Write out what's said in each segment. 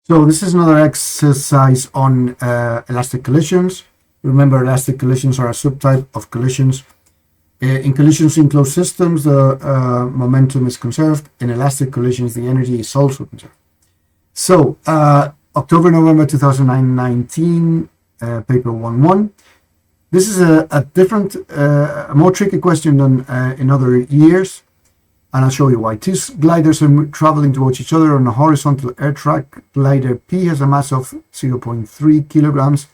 So this is another exercise on elastic collisions. Remember, elastic collisions are a subtype of collisions. In collisions in closed systems, the momentum is conserved. In elastic collisions, the energy is also conserved. So October-November 2019, paper 1.1. This is a different, a more tricky question than in other years. And I'll show you why. Two gliders are traveling towards each other on a horizontal air track. Glider P has a mass of 0.3 kilograms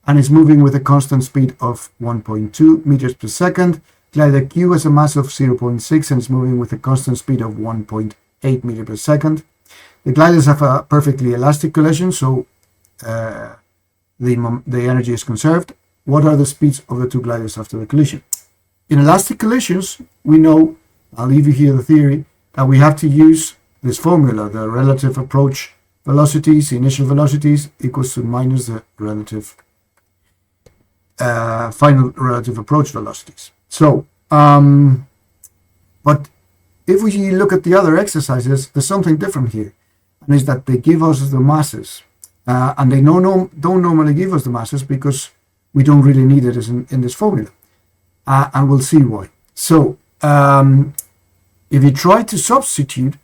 and is moving with a constant speed of 1.2 meters per second. Glider Q has a mass of 0.6 and is moving with a constant speed of 1.8 meters per second. The gliders have a perfectly elastic collision, so the energy is conserved. What are the speeds of the two gliders after the collision? In elastic collisions, we know, I'll leave you here the theory, that we have to use this formula, the relative approach velocities, the initial velocities, equals to minus the relative final relative approach velocities. So, but if we look at the other exercises, there's something different here, and is that they give us the masses, and they don't normally give us the masses because we don't really need it in this formula, and we'll see why. So, if you try to substitute,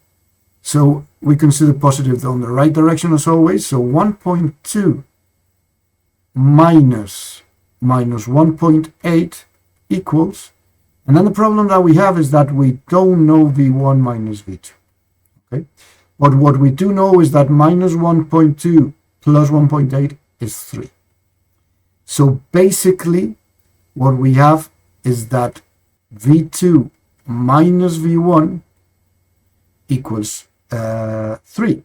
so we consider positive on the right direction as always, so 1.2 minus 1.8 equals, and then the problem that we have is that we don't know V1 minus V2, okay? But what we do know is that minus 1.2 plus 1.8 is 3. So basically, what we have is that V2 minus V1 equals 3,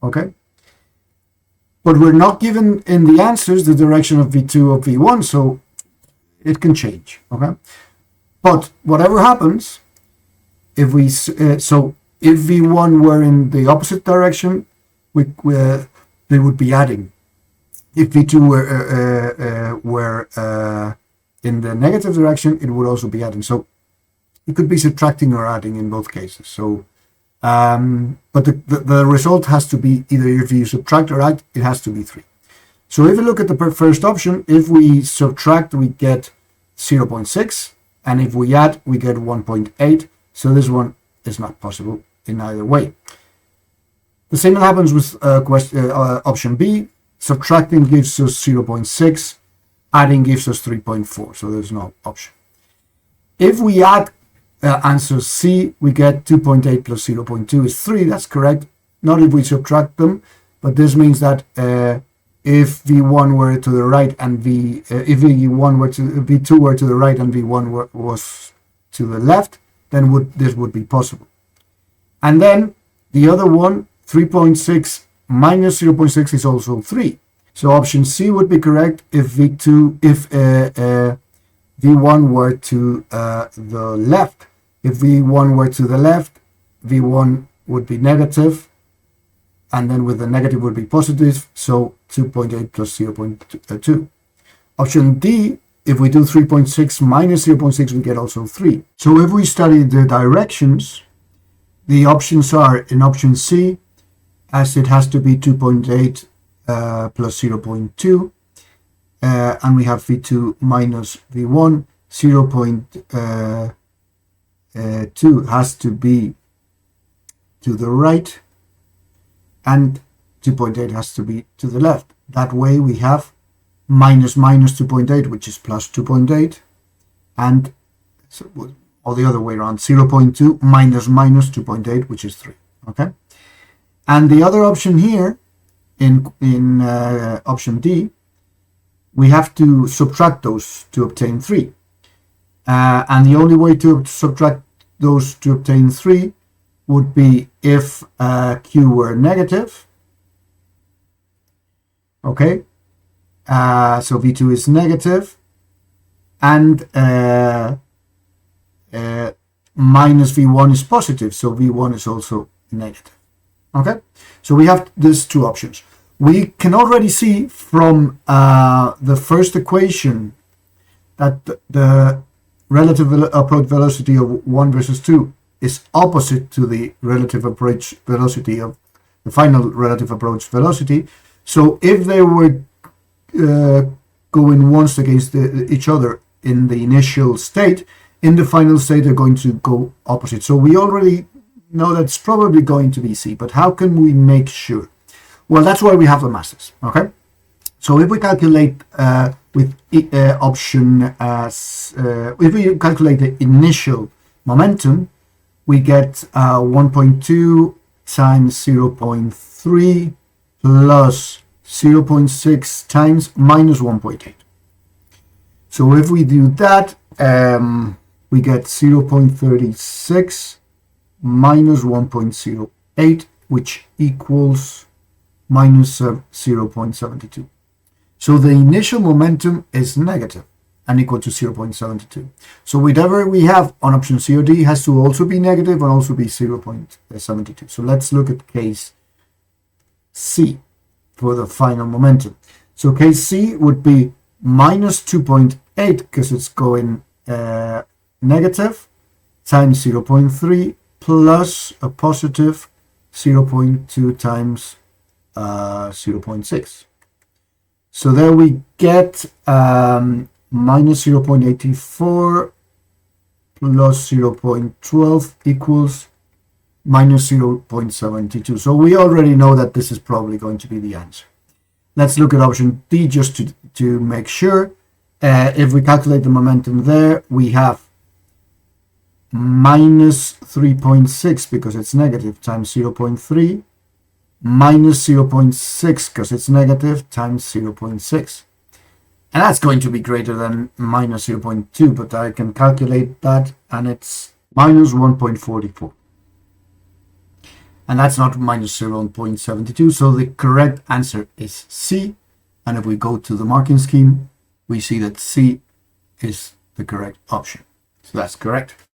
okay? But we're not given in the answers the direction of V2 or V1, so it can change, okay? But whatever happens, if we so if V1 were in the opposite direction, they would be adding. If V2 were in the negative direction, it would also be adding. So it could be subtracting or adding in both cases. So, but the result has to be either if you subtract or add, it has to be 3. So if you look at the first option, if we subtract, we get 0.6, and if we add, we get 1.8. So this one is not possible in either way. The same happens with option B. Subtracting gives us 0.6, adding gives us 3.4. So there's no option. If we add answer C, we get 2.8 plus 0.2 is 3. That's correct. Not if we subtract them, but this means that if V1 were to the right and if V2 were to the right and V1 was to the left, then this would be possible. And then the other one, 3.6 minus 0.6 is also 3. So option C would be correct if V1 were to the left. If V1 were to the left, V1 would be negative, and then with the negative would be positive, so 2.8 plus 0.2. Option D, if we do 3.6 minus 0.6, we get also 3. So if we study the directions, the options are in option C, as it has to be 2.8 plus 0.2, and we have V2 minus V1, 0.2 has to be to the right, and 2.8 has to be to the left. That way we have minus 2.8, which is plus 2.8, and so, or the other way around, 0.2 minus 2.8, which is 3, okay? And the other option here, in option D, we have to subtract those to obtain 3. And the only way to subtract those to obtain 3 would be if Q were negative. Okay, so V2 is negative, and minus V1 is positive, so V1 is also negative. Okay, so we have these two options. We can already see from the first equation that the relative approach velocity of 1 versus 2 is opposite to the relative approach velocity of the final relative approach velocity. So if they were going once against each other in the initial state, in the final state they're going to go opposite. So we already know that's probably going to be C, but how can we make sure? Well, that's why we have the masses, okay? So if we calculate with option as, if we calculate the initial momentum, we get 1.2 times 0.3 plus 0.6 times minus 1.8. So if we do that, we get 0.36 minus 1.08, which equals minus 0.72. So the initial momentum is negative and equal to 0.72. So whatever we have on option C or D has to also be negative and also be 0.72. So let's look at case C for the final momentum. So case C would be minus 2.8 because it's going negative times 0.3 plus a positive 0.2 times 0.6. So there we get minus 0.84 plus 0.12 equals minus 0.72. So we already know that this is probably going to be the answer. Let's look at option D just to make sure. If we calculate the momentum there, we have minus 3.6 because it's negative times 0.3 minus 0.6 because it's negative times 0.6. And that's going to be greater than minus 0.2, but I can calculate that and it's minus 1.44. And that's not minus 0.72, so the correct answer is C. And if we go to the marking scheme, we see that C is the correct option. So that's correct.